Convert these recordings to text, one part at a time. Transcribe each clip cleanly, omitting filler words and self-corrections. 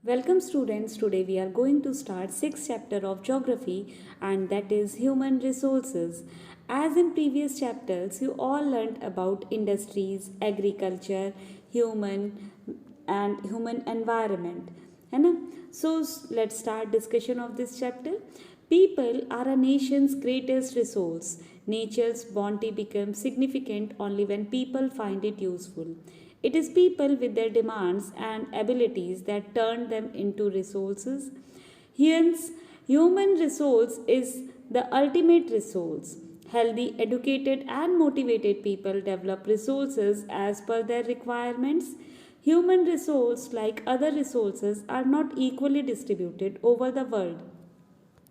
Welcome students, today we are going to start 6th chapter of geography and that is human resources. As in previous chapters, you all learnt about industries, agriculture, human and human environment. है ना? So let's start discussion of this chapter. People are a nation's greatest resource. Nature's bounty becomes significant only when people find it useful. It is people with their demands and abilities that turn them into resources. Hence, human resource is the ultimate resource. Healthy, educated, and motivated people develop resources as per their requirements. Human resources, like other resources, are not equally distributed over the world.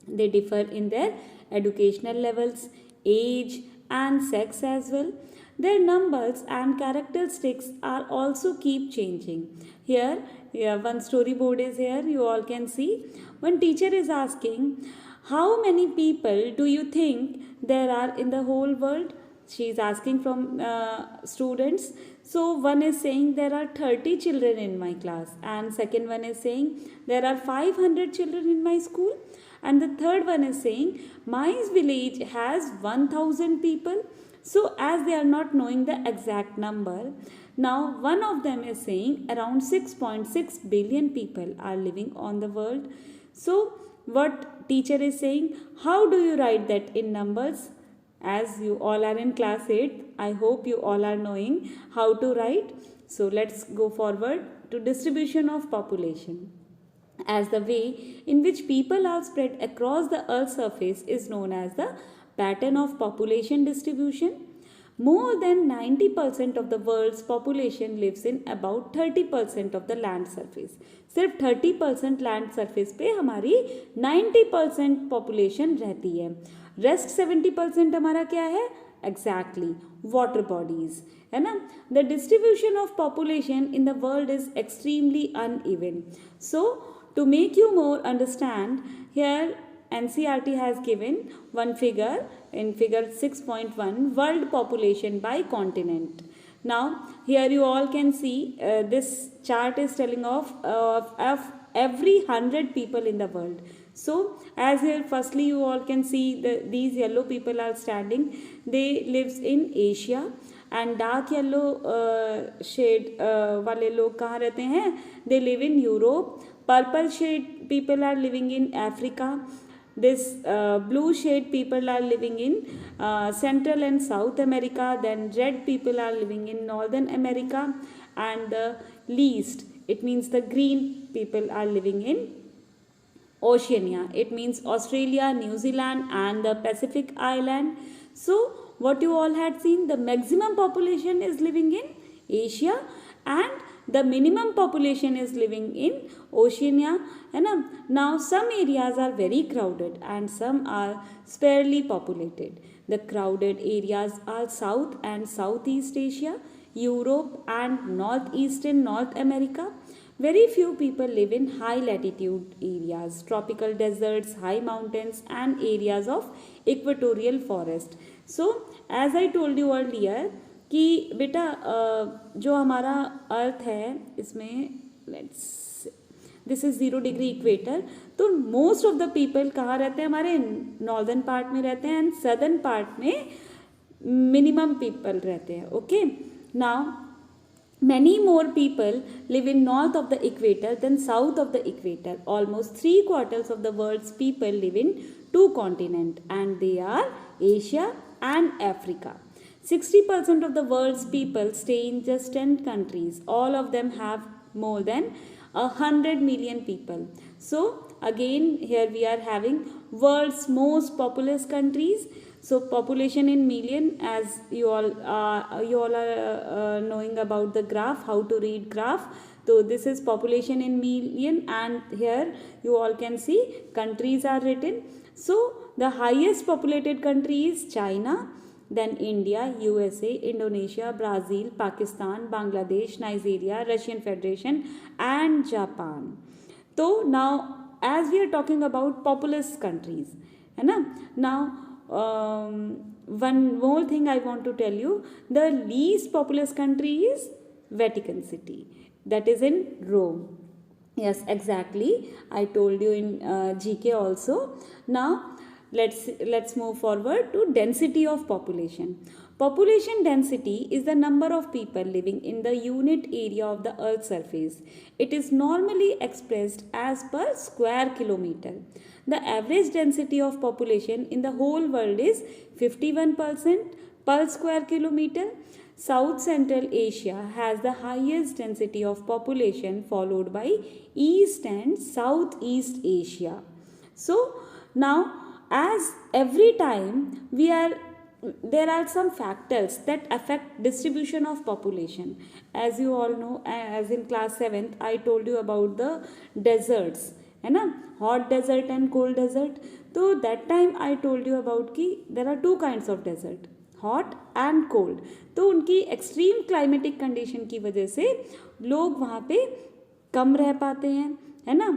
They differ in their educational levels, age, and sex as well. Their numbers and characteristics are also keep changing. Here, one storyboard is here. You all can see. One teacher is asking, "How many people do you think there are in the whole world?" She is asking from students. So one is saying there are 30 children in my class, and second one is saying there are 500 children in my school, and the third one is saying my village has 1000 people. So as they are not knowing the exact number, now one of them is saying around 6.6 billion people are living on the world. So what teacher is saying, how do you write that in numbers? As you all are in class 8, I hope you all are knowing how to write. So let's go forward to distribution of population. As the way in which people are spread across the earth's surface is known as the pattern of population distribution. More than 90% of the world's population lives in about 30% of the land surface. सिर्फ 30% land surface पे हमारी 90% population रहती है. Rest 70% हमारा क्या है? Exactly water bodies, है ना. The distribution of population in the world is extremely uneven. So to make you more understand, here NCERT has given one figure in figure 6.1, world population by continent. Now here you all can see this chart is telling of every 100 people in the world. So as here firstly you all can see these yellow people are standing. They lives in Asia. And dark yellow shade वाले लोग कहाँ रहते हैं? They live in Europe. Purple shade people are living in Africa. This blue shade people are living in Central and South America. Then red people are living in Northern America, and the least, it means the green people are living in Oceania. It means Australia, New Zealand, and the Pacific Island. So what you all had seen, the maximum population is living in Asia and the minimum population is living in Oceania. Now some areas are very crowded and some are sparsely populated. The crowded areas are South and Southeast Asia, Europe and Northeastern North America. Very few people live in high latitude areas, tropical deserts, high mountains and areas of equatorial forest. So as I told you earlier कि बेटा जो हमारा अर्थ है इसमें let's this is 0 degree equator. तो most of the people कहाँ रहते हैं? हमारे नॉर्दर्न पार्ट में रहते हैं एंड सदर्न पार्ट में मिनिमम पीपल रहते हैं. Okay, now many more people live in north of the equator than south of the equator. Almost 3/4 of the world's people live in 2 continents, and they are Asia and Africa. 60% of the world's people stay in just 10 countries. All of them have more than 100 million people. So again here we are having world's most populous countries. So population in million, as you all are knowing about the graph, how to read graph. So this is population in million, and here you all can see countries are written. So the highest populated country is China, then India, USA, Indonesia, Brazil, Pakistan, Bangladesh, Nigeria, Russian Federation and Japan. So now as we are talking about populous countries, है ना. Now one more thing I want to tell you, the least populous country is Vatican City, that is in Rome. Yes, exactly. I told you in GK also. Now, let's move forward to density of population. Population density is the number of people living in the unit area of the Earth's surface. It is normally expressed as per square kilometer. The average density of population in the whole world is 51% per square kilometer. South Central Asia has the highest density of population, followed by East and Southeast Asia. So now, as every time we are, there are some factors that affect distribution of population. As you all know, as in class 7th I told you about the deserts, है ना, hot desert and cold desert. तो that time I told you about कि there are two kinds of desert, hot and cold. तो उनकी extreme climatic condition की वजह से लोग वहाँ पे कम रह पाते हैं, है ना,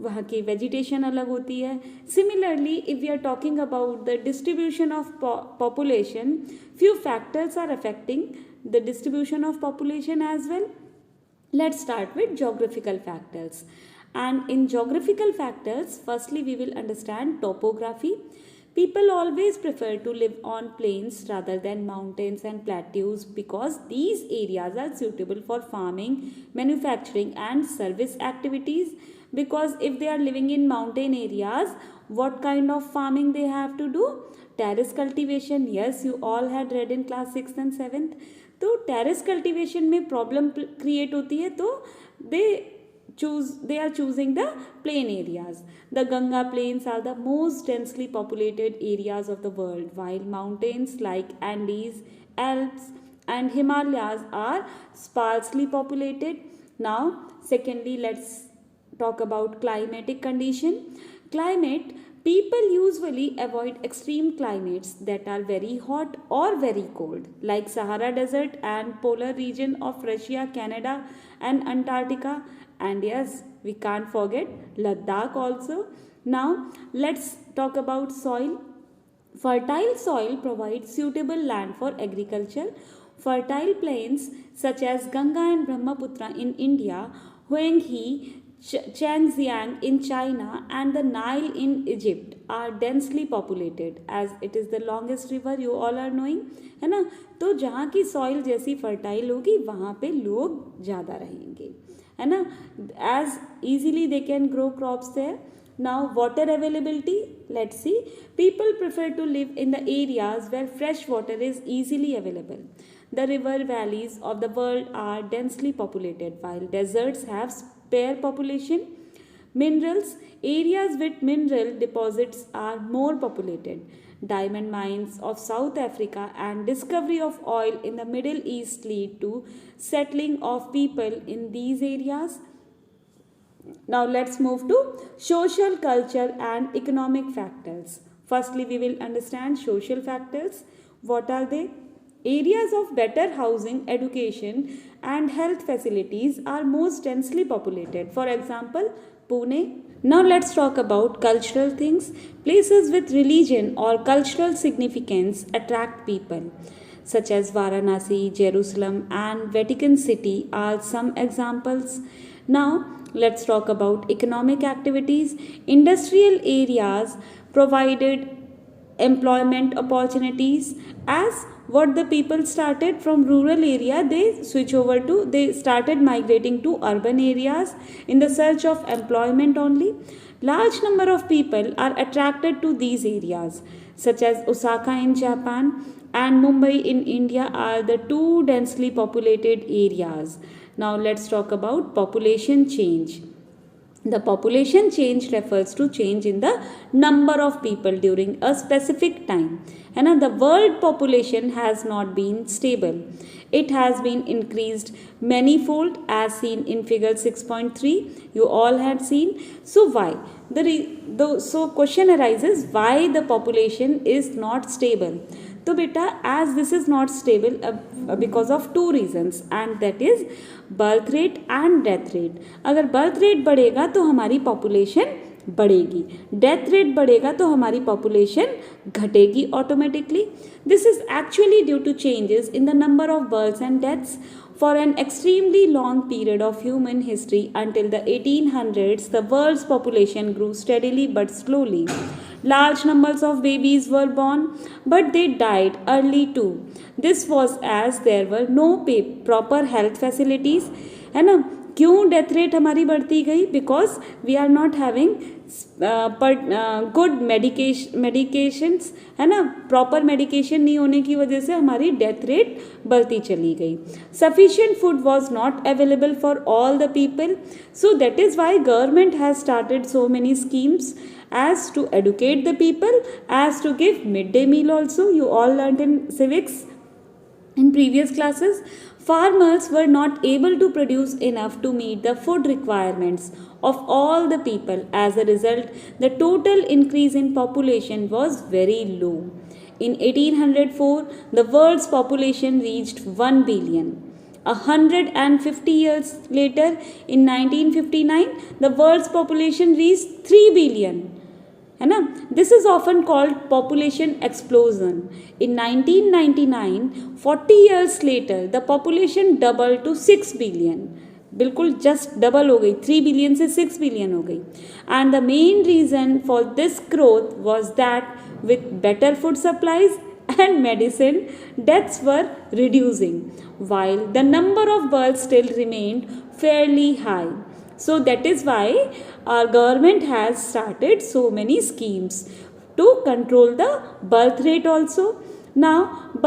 वहाँ की वेजिटेशन अलग होती है. Similarly if we are talking about the distribution of population, few factors are affecting the distribution of population as well. Let's start with geographical factors. And in geographical factors, firstly we will understand topography. People always prefer to live on plains rather than mountains and plateaus because these areas are suitable for farming, manufacturing and service activities. Because if they are living in mountain areas, what kind of farming they have to do? Terrace cultivation. Yes, you all had read in class 6th and 7th. तो terrace cultivation में problem create होती है, तो they are choosing the plain areas. The Ganga plains are the most densely populated areas of the world, while mountains like Andes, Alps and Himalayas are sparsely populated. Now, secondly, let's talk about climatic condition. Climate. People usually avoid extreme climates that are very hot or very cold, like Sahara Desert and polar region of Russia, Canada and Antarctica. And yes, we can't forget Ladakh also. Now, let's talk about soil. Fertile soil provides suitable land for agriculture. Fertile plains such as Ganga and Brahmaputra in India, Huanghe, Changjiang in China and the Nile in Egypt are densely populated, as it is the longest river, you all are knowing, है ना. तो जहाँ की soil जैसी fertile होगी वहाँ पे लोग ज़्यादा रहेंगे, है ना. as easily they can grow crops there. Now, water availability, let's see. People prefer to live in the areas where fresh water is easily available. The river valleys of the world are densely populated, while deserts have spare population. Minerals, areas with mineral deposits are more populated. Diamond mines of South Africa and discovery of oil in the Middle East lead to settling of people in these areas. Now let's move to social, culture and economic factors. Firstly, we will understand social factors. What are they? Areas of better housing, education and health facilities are most densely populated. For example, Pune. Now let's talk about cultural things. Places with religion or cultural significance attract people, such as Varanasi, Jerusalem and Vatican City are some examples. Now let's talk about economic activities. Industrial areas provided employment opportunities, as what the people started from rural area, they started migrating to urban areas in the search of employment only. Large number of people are attracted to these areas, such as Osaka in Japan and Mumbai in India are the two densely populated areas. Now let's talk about population change. The population change refers to change in the number of people during a specific time. And the world population has not been stable. It has been increased manifold as seen in figure 6.3. You all had seen. So why? So question arises, why the population is not stable? तो बेटा, as this is not stable because of two reasons, and that is birth rate and death rate. अगर birth rate बढ़ेगा तो हमारी population बढ़ेगी, death rate बढ़ेगा तो हमारी पॉपुलेशन घटेगी automatically. This is actually due to changes in the number of births and deaths. For an extremely long period of human history until the 1800s, the world's population grew steadily but slowly. Large numbers of babies were born, but they died early too. This was as there were no proper health facilities. है ना, क्यों death rate हमारी बढ़ती गई? Because we are not having good medications, है ना, proper medication नहीं होने की वजह से हमारी डेथ रेट बढ़ती चली गई. Sufficient food was not available for all the people, so that is why government has started so many schemes as to educate the people, as to give midday meal also. You all learnt in civics in previous classes. Farmers were not able to produce enough to meet the food requirements of all the people. As a result, the total increase in population was very low. In 1804, the world's population reached 1 billion. 150 years later, in 1959, the world's population reached 3 billion. है ना, this is often called population explosion. In 1999, 40 years later, the population double to 6 billion. बिल्कुल just double हो गई, 3 billion से 6 billion हो गई. And the main reason for this growth was that with better food supplies and medicine, deaths were reducing, while the number of births still remained fairly high. So that is why our government has started so many schemes to control the birth rate also. Now,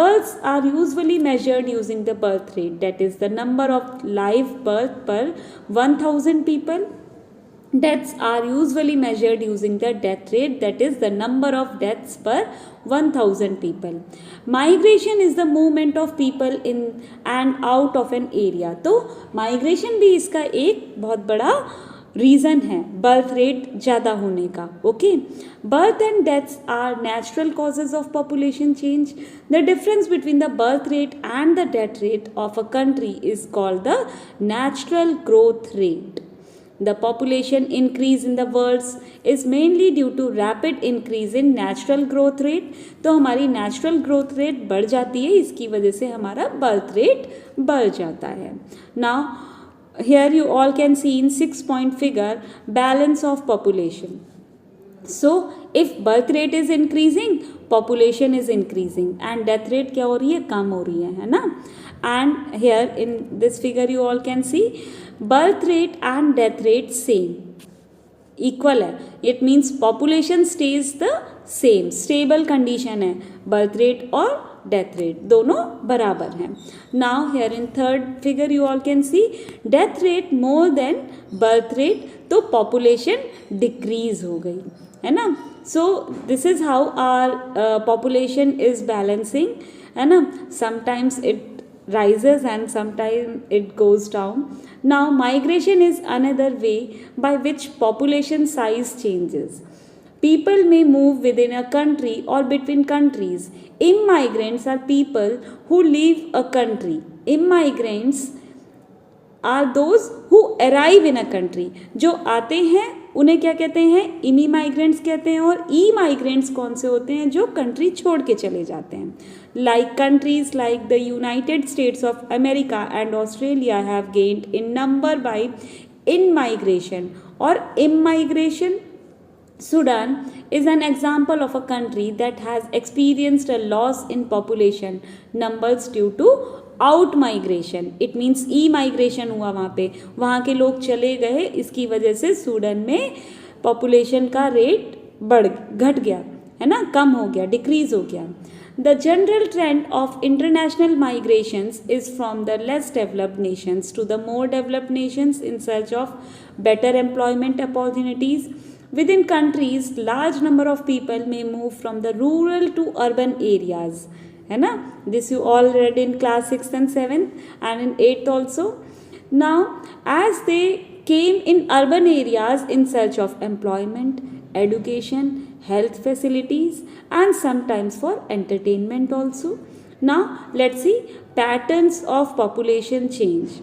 births are usually measured using the birth rate, that is the number of live birth per 1000 people. Deaths are usually measured using the death rate, that is the number of deaths per 1000 people. Migration is the movement of people in and out of an area. तो migration भी इसका एक बहुत बड़ा reason है birth rate ज़्यादा होने का. Okay, birth and deaths are natural causes of population change. The difference between the birth rate and the death rate of a country is called the natural growth rate. The population increase in the world is mainly due to rapid increase in natural growth rate. तो हमारी natural growth rate बढ़ जाती है, इसकी वजह से हमारा birth rate बढ़ जाता है. Now here you all can see in 6-point figure balance of population. So if birth rate is increasing, population is increasing and death rate क्या हो रही है? कम हो रही है ना. And here in this figure you all can see birth rate and death rate same, equal है. It means population stays the same, stable condition है. birth rate और death rate दोनों बराबर हैं. Now here in third figure you all can see death rate more than birth rate, तो population decrease हो गई, है ना. So this is how our population is balancing, है ना. Sometimes it rises and sometimes it goes down. Now migration is another way by which population size changes. People may move within a country or between countries. Immigrants are people who leave a country. Immigrants are those who arrive in a country. जो आते हैं उन्हें क्या कहते हैं? इमीमाइग्रेंट्स कहते हैं. और ई माइग्रेंट्स कौन से होते हैं? जो कंट्री छोड़ के चले जाते हैं. Like countries like the United States of America and Australia have gained in number by in-migration or immigration. Sudan is an example of a country that has experienced a loss in population numbers due to out migration. It means E migration हुआ, वहाँ पे वहाँ के लोग चले गए, इसकी वजह से सूडान में पॉपुलेशन का रेट घट गया, है ना, कम हो गया, डिक्रीज हो गया. The general trend of international migrations is from the less developed nations to the more developed nations in search of better employment opportunities. Within countries, large number of people may move from the rural to urban areas. है ना, this you all read in class 6th and 7th and in 8th also. Now, as they came in urban areas in search of employment, education, health facilities and sometimes for entertainment also. Now, let's see patterns of population change.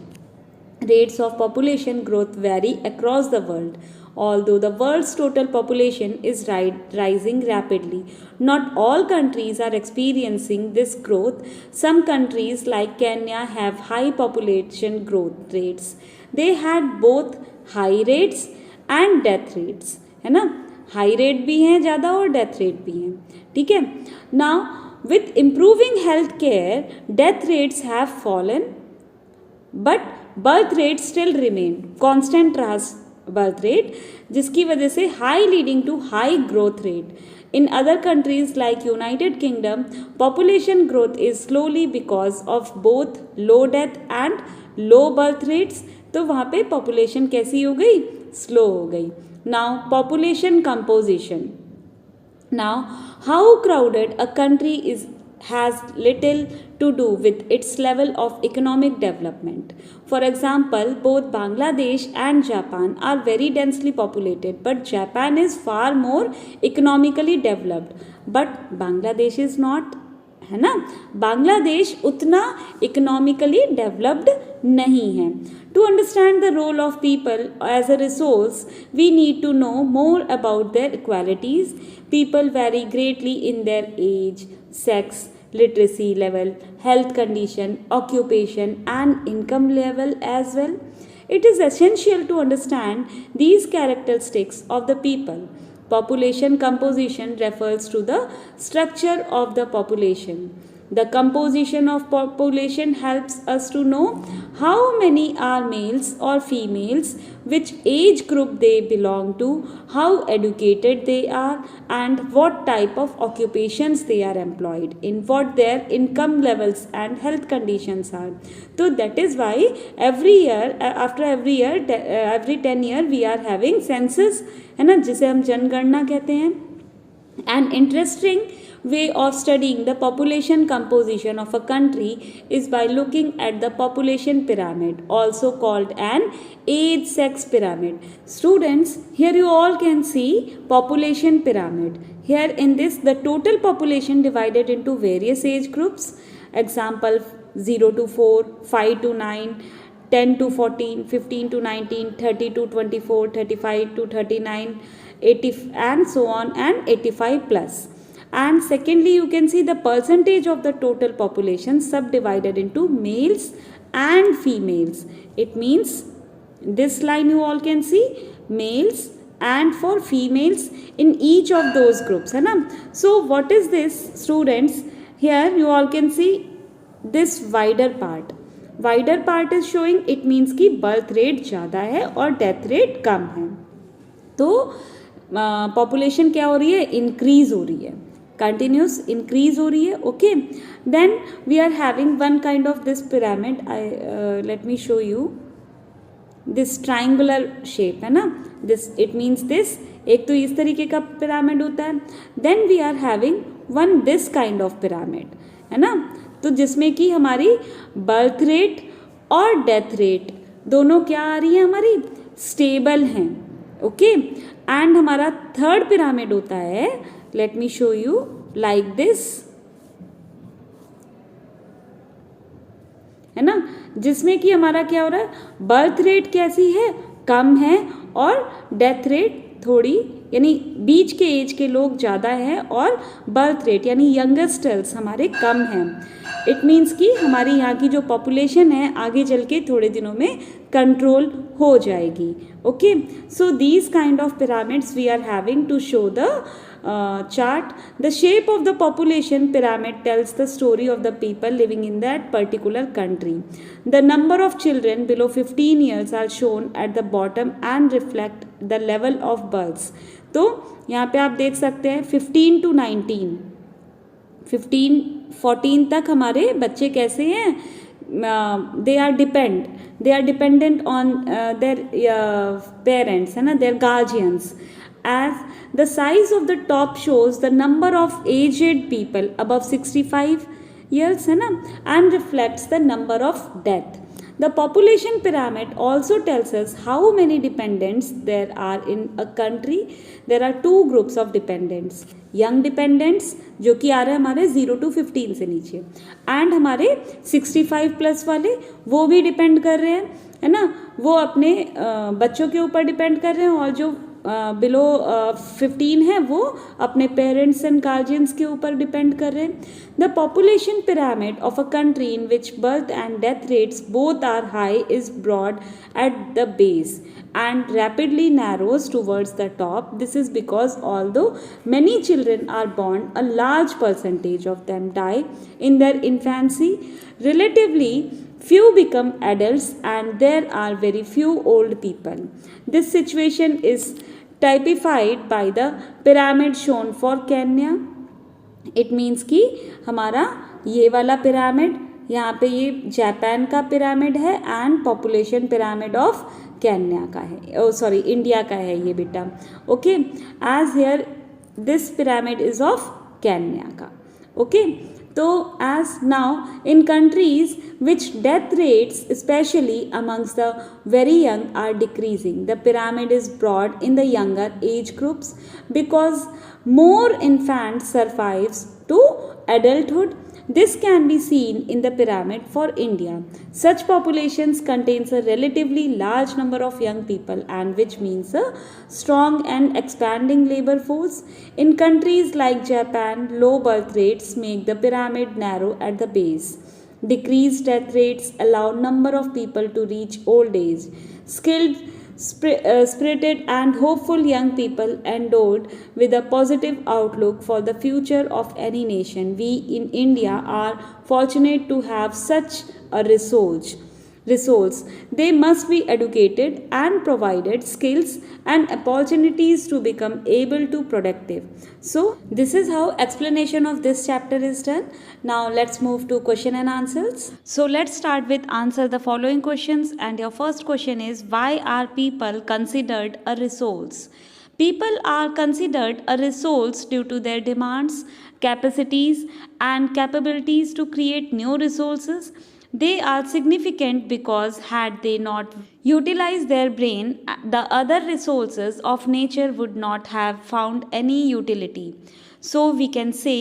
Rates of population growth vary across the world. Although the world's total population is rising rapidly, not all countries are experiencing this growth. Some countries like Kenya have high population growth rates. They had both high rates and death rates, है ना. High rate भी हैं ज़्यादा और death rate भी हैं. ठीक है. Now with improving health care, death rates have fallen, but birth rates still remain constant रहा birth rate, जिसकी वजह से high leading to high growth rate. In other countries like United Kingdom, population growth is slowly because of both low death and low birth rates. तो वहाँ पे population कैसी हो गई? Slow हो गई. Now population composition. Now, how crowded a country is has little to do with its level of economic development. For example, both Bangladesh and Japan are very densely populated, but Japan is far more economically developed. But Bangladesh is not, है ना. बांग्लादेश उतना economically developed नहीं है. To understand the role of people as a resource, we need to know more about their qualities. People vary greatly in their age, sex, literacy level, health condition, occupation, and income level as well. It is essential to understand these characteristics of the people. Population composition refers to the structure of the population. The composition of population helps us to know how many are males or females, which age group they belong to, how educated they are, and what type of occupations they are employed in, what their income levels and health conditions are. So that is why every year, after every year, every 10 year we are having census, है ना, जिसे हम जनगणना कहते हैं. An interesting way of studying the population composition of a country is by looking at the population pyramid, also called an age sex pyramid. Students, here you all can see population pyramid. Here in this, the total population divided into various age groups. Example 0 to 4, 5 to 9, 10 to 14, 15 to 19, 30 to 24, 35 to 39, 80 and so on, and 85 plus. And secondly, you can see the percentage of the total population subdivided into males and females. It means this line you all can see males and for females in each of those groups, है ना. So what is this, students? Here you all can see this wider part. Wider part is showing, it means कि birth rate ज़्यादा है और death rate कम है. तो population क्या हो रही है? Increase हो रही है, continuous increase हो रही है. Okay, then we are having one kind of this pyramid. Let me show you this triangular shape, है ना. This it means this, एक तो इस तरीके का pyramid होता है. Then we are having one this kind of pyramid, है ना. तो जिसमें कि हमारी बर्थ रेट और डेथ रेट दोनों क्या आ रही है, हमारी स्टेबल हैं. ओके, एंड हमारा थर्ड पिरामिड होता है, let me show you like this, है ना, जिसमें कि हमारा क्या हो रहा है, बर्थ रेट कैसी है, कम है, और डेथ रेट थोड़ी, यानी बीच के एज के लोग ज़्यादा हैं और बर्थ रेट यानी यंगस्टर्स हमारे कम हैं. इट मीन्स कि हमारी यहाँ की जो पॉपुलेशन है आगे चल के थोड़े दिनों में कंट्रोल हो जाएगी. Okay, so these kind of pyramids we are having to show the chart. The shape of the population pyramid tells the story of the people living in that particular country. The number of children below 15 years are shown at the bottom and reflect the level of births. तो यहाँ पे आप देख सकते हैं 15 to 19, 14 तक हमारे बच्चे कैसे हैं, they are dependent on their parents, है ना, their guardians. As the size of the top shows the number of aged people above 65 years, है ना, and reflects the number of death. The population pyramid also tells us how many dependents there are in a country. There are two groups of dependents. Young dependents जो कि आ रहे हैं हमारे 0 to 15 से नीचे, and हमारे 65 प्लस वाले वो भी डिपेंड कर रहे हैं, है ना. वो अपने बच्चों के ऊपर डिपेंड कर रहे हैं, और जो बिलो 15 है वो अपने पेरेंट्स एंड गार्जियंस के ऊपर डिपेंड कर रहे हैं. The population pyramid of a country in which birth and death rates both are high is broad at the base and rapidly narrows towards the top. This is because although many children are born, a large percentage of them die in their infancy. Relatively few become adults and there are very few old people. This situation is typified by the pyramid shown for Kenya. It means कि हमारा ये वाला pyramid, यहाँ पे ये Japan का pyramid है and population pyramid of Kenya का है, ओ सॉरी इंडिया का है ये बेटा. Okay, as here this pyramid is of Kenya का. ओके, तो as now in countries which death rates especially amongst the very young are decreasing, the pyramid is broad in the younger age groups because more infants survives to adulthood. This can be seen in the pyramid for India. Such populations contains a relatively large number of young people and which means a strong and expanding labor force. In countries like Japan, low birth rates make the pyramid narrow at the base. Decreased death rates allow number of people to reach old age. Skilled, spirited and hopeful young people endowed with a positive outlook for the future of any nation. We in India are fortunate to have such a resource. They must be educated and provided skills and opportunities to become able to productive. So this is how explanation of this chapter is done. Now let's move to question and answers. So let's start with answer the following questions, and your first question is, why are people considered a resource? People are considered a resource due to their demands, capacities and capabilities to create new resources. They are significant because had they not utilized their brain, the other resources of nature would not have found any utility. So we can say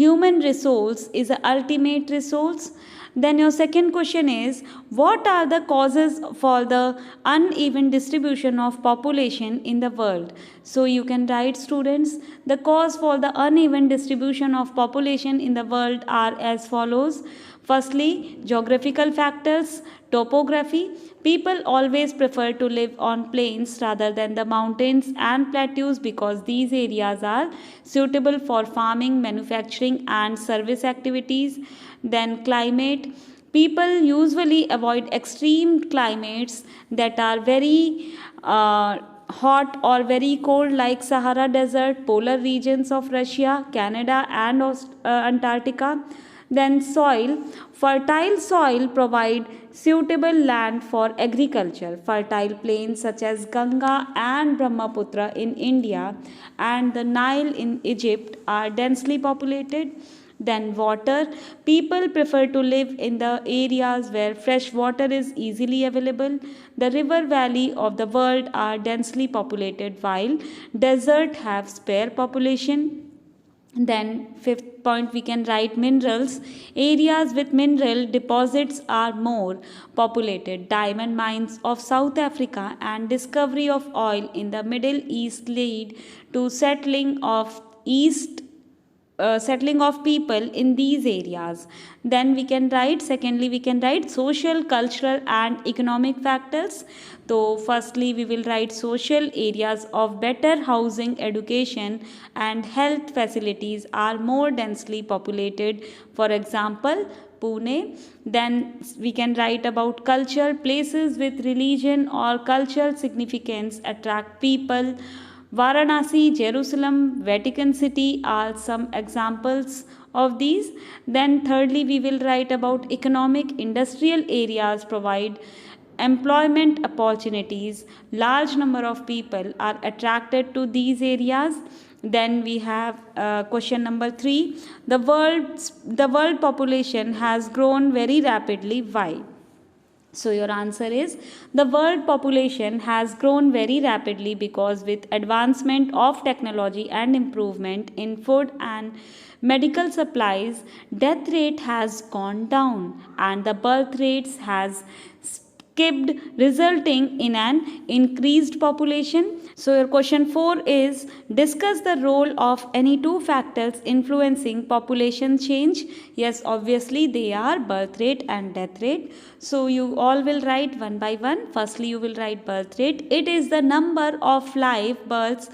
human resource is the ultimate resource. Then your second question is, what are the causes for the uneven distribution of population in the world? So you can write, students, the cause for the uneven distribution of population in the world are as follows. Firstly, geographical factors, topography. People always prefer to live on plains rather than the mountains and plateaus because these areas are suitable for farming, manufacturing and service activities. Then climate. People usually avoid extreme climates that are very hot or very cold, like Sahara Desert, polar regions of Russia, Canada and Antarctica. Then soil. Fertile soil provide suitable land for agriculture. Fertile plains such as Ganga and Brahmaputra in India and the Nile in Egypt are densely populated. Then water. People prefer to live in the areas where fresh water is easily available. The river valley of the world are densely populated while desert have spare population. Then fifth point we can write minerals. Areas with mineral deposits are more populated. Diamond mines of South Africa and discovery of oil in the Middle East lead to settling of people in these areas. Then we can write, secondly we can write social, cultural and economic factors. So firstly we will write social. Areas of better housing, education and health facilities are more densely populated, for example Pune. Then we can write about culture. Places with religion or cultural significance attract people. Varanasi, Jerusalem, Vatican City are some examples of these. Then thirdly we will write about economic. Industrial areas provide employment opportunities. Large number of people are attracted to these areas. Then we have question number 3. The world population has grown very rapidly. Why? So your answer is, the world population has grown very rapidly because with advancement of technology and improvement in food and medical supplies, death rate has gone down and the birth rates has kept, resulting in an increased population. So your question 4 is, discuss the role of any two factors influencing population change. Yes, obviously they are birth rate and death rate. So you all will write one by one. Firstly, you will write birth rate. It is the number of live births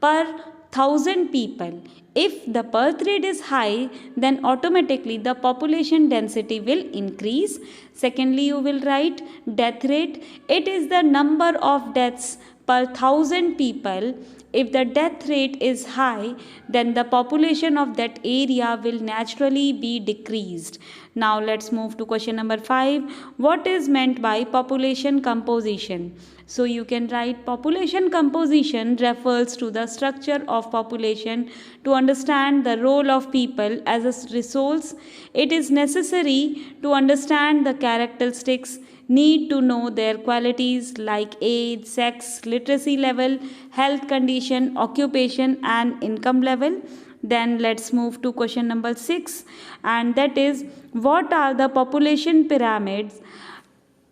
per 1,000 people. If the birth rate is high, then automatically the population density will increase. Secondly, you will write death rate. It is the number of deaths per 1,000 people. If the death rate is high, then the population of that area will naturally be decreased. Now let's move to question number 5. What is meant by population composition? So you can write population composition refers to the structure of population. To understand the role of people as a resource, it is necessary to understand the characteristics, need to know their qualities like age, sex, literacy level, health condition, occupation and income level. Then let's move to question number 6, and that is, what are the population pyramids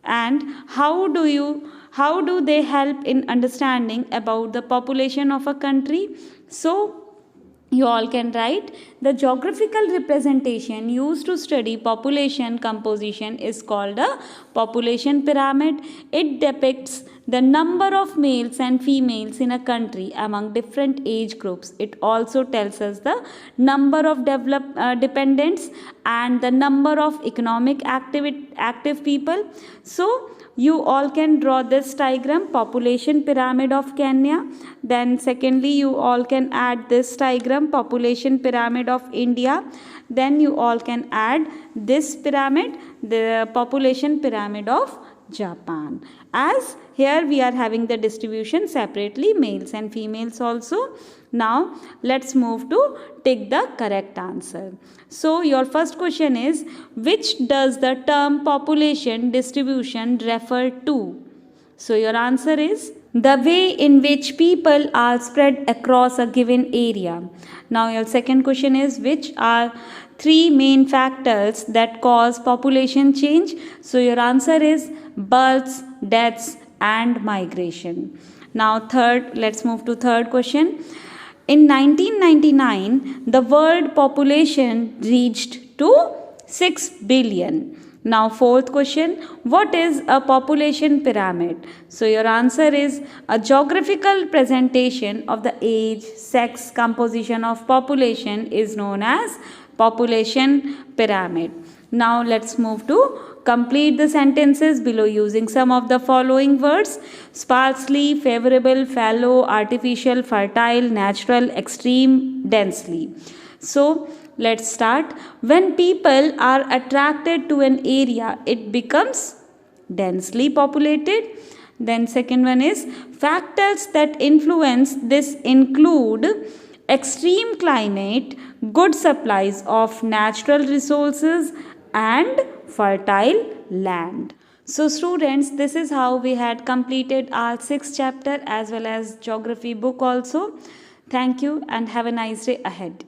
and how do they help in understanding about the population of a country? So you all can write, the geographical representation used to study population composition is called a population pyramid. It depicts the number of males and females in a country among different age groups. It also tells us the number of dependents and the number of economic active people. So you all can draw this diagram, population pyramid of Kenya. Then secondly, you all can add this diagram, population pyramid of India. Then you all can add this pyramid, the population pyramid of Japan. As here we are having the distribution separately, males and females also. Now let's move to take the correct answer. So your first question is, which does the term population distribution refer to? So your answer is the way in which people are spread across a given area. Now your second question is, which are three main factors that cause population change? So your answer is births, deaths and migration. Now let's move to third question. In 1999, the world population reached to 6 billion. Now fourth question, what is a population pyramid? So your answer is a geographical presentation of the age, sex, composition of population is known as population pyramid. Now let's move to complete the sentences below using some of the following words: sparsely, favorable, fallow, artificial, fertile, natural, extreme, densely. So let's start. When people are attracted to an area, it becomes densely populated. Then second one is, factors that influence this include extreme climate, good supplies of natural resources and fertile land. So students, this is how we had completed our 6th chapter as well as geography book also. Thank you and have a nice day ahead.